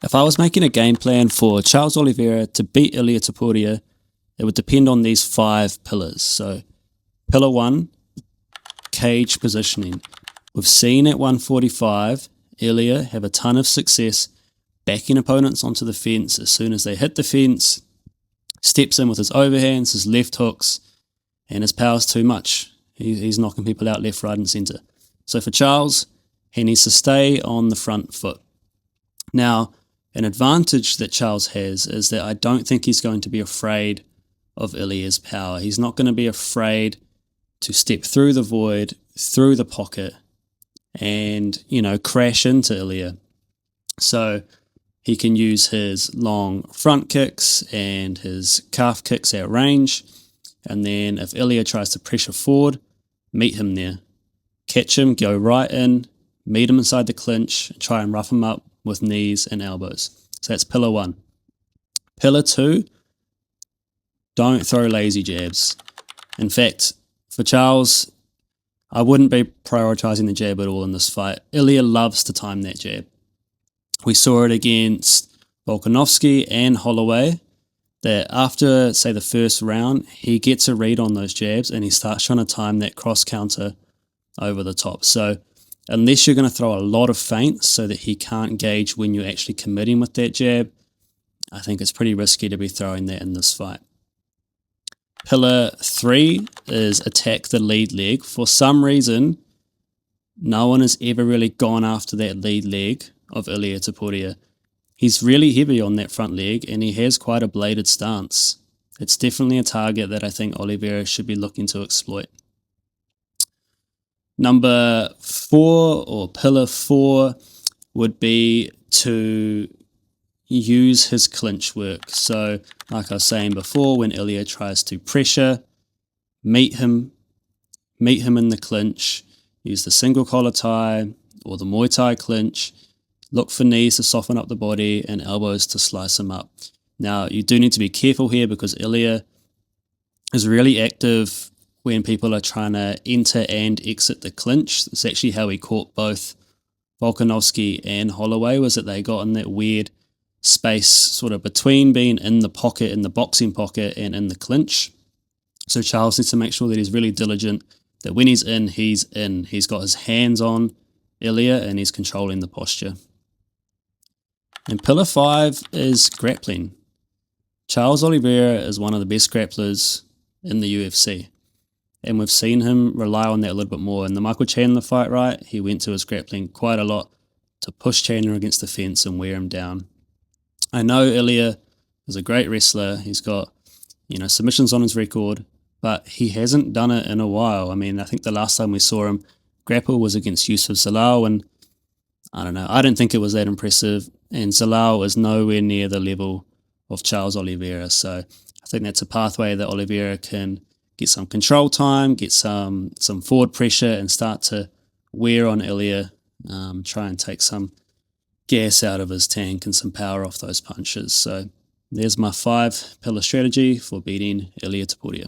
If I was making a game plan for Charles Oliveira to beat Ilia Topuria, it would depend on these 5 pillars. So, pillar 1, cage positioning. We've seen at 145, Ilia have a ton of success backing opponents onto the fence as soon as they hit the fence, steps in with his overhands, his left hooks, and his power's too much. He's knocking people out left, right, and centre. So for Charles, he needs to stay on the front foot. Now, an advantage that Charles has is that I don't think he's going to be afraid of Ilia's power. He's not going to be afraid to step through the void, through the pocket, and, crash into Ilia. So he can use his long front kicks and his calf kicks at range. And then if Ilia tries to pressure forward, meet him there. Catch him, go right in, meet him inside the clinch, and try and rough him up with knees and elbows. So that's pillar 1. Pillar 2, don't throw lazy jabs. In fact, for Charles, I wouldn't be prioritizing the jab at all in this fight. Ilia loves to time that jab. We saw it against Volkanovski and Holloway, that after, say, the first round, he gets a read on those jabs and he starts trying to time that cross counter over the top. So unless you're going to throw a lot of feints so that he can't gauge when you're actually committing with that jab, I think it's pretty risky to be throwing that in this fight. Pillar 3 is attack the lead leg. For some reason, no one has ever really gone after that lead leg of Ilia Topuria. He's really heavy on that front leg and he has quite a bladed stance. It's definitely a target that I think Oliveira should be looking to exploit. Number 4, or pillar 4, would be to use his clinch work. So, like I was saying before, when Ilia tries to pressure, meet him in the clinch, use the single collar tie or the Muay Thai clinch, look for knees to soften up the body and elbows to slice him up. Now, you do need to be careful here because Ilia is really active when people are trying to enter and exit the clinch. It's actually how he caught both Volkanovski and Holloway, was that they got in that weird space sort of between being in the pocket, in the boxing pocket, and in the clinch. So Charles needs to make sure that he's really diligent, that when he's in, he's in. He's got his hands on Ilia and he's controlling the posture. And pillar 5 is grappling. Charles Oliveira is one of the best grapplers in the UFC. And we've seen him rely on that a little bit more. In the Michael Chandler fight, right, he went to his grappling quite a lot to push Chandler against the fence and wear him down. I know Ilia is a great wrestler. He's got, submissions on his record, but he hasn't done it in a while. I mean, I think the last time we saw him grapple was against Yusuf Zalal, and I don't know, I didn't think it was that impressive, and Zalal is nowhere near the level of Charles Oliveira. So I think that's a pathway that Oliveira can get some control time, get some forward pressure, and start to wear on Ilia, try and take some gas out of his tank and some power off those punches. So there's my 5-pillar strategy for beating Ilia Topuria.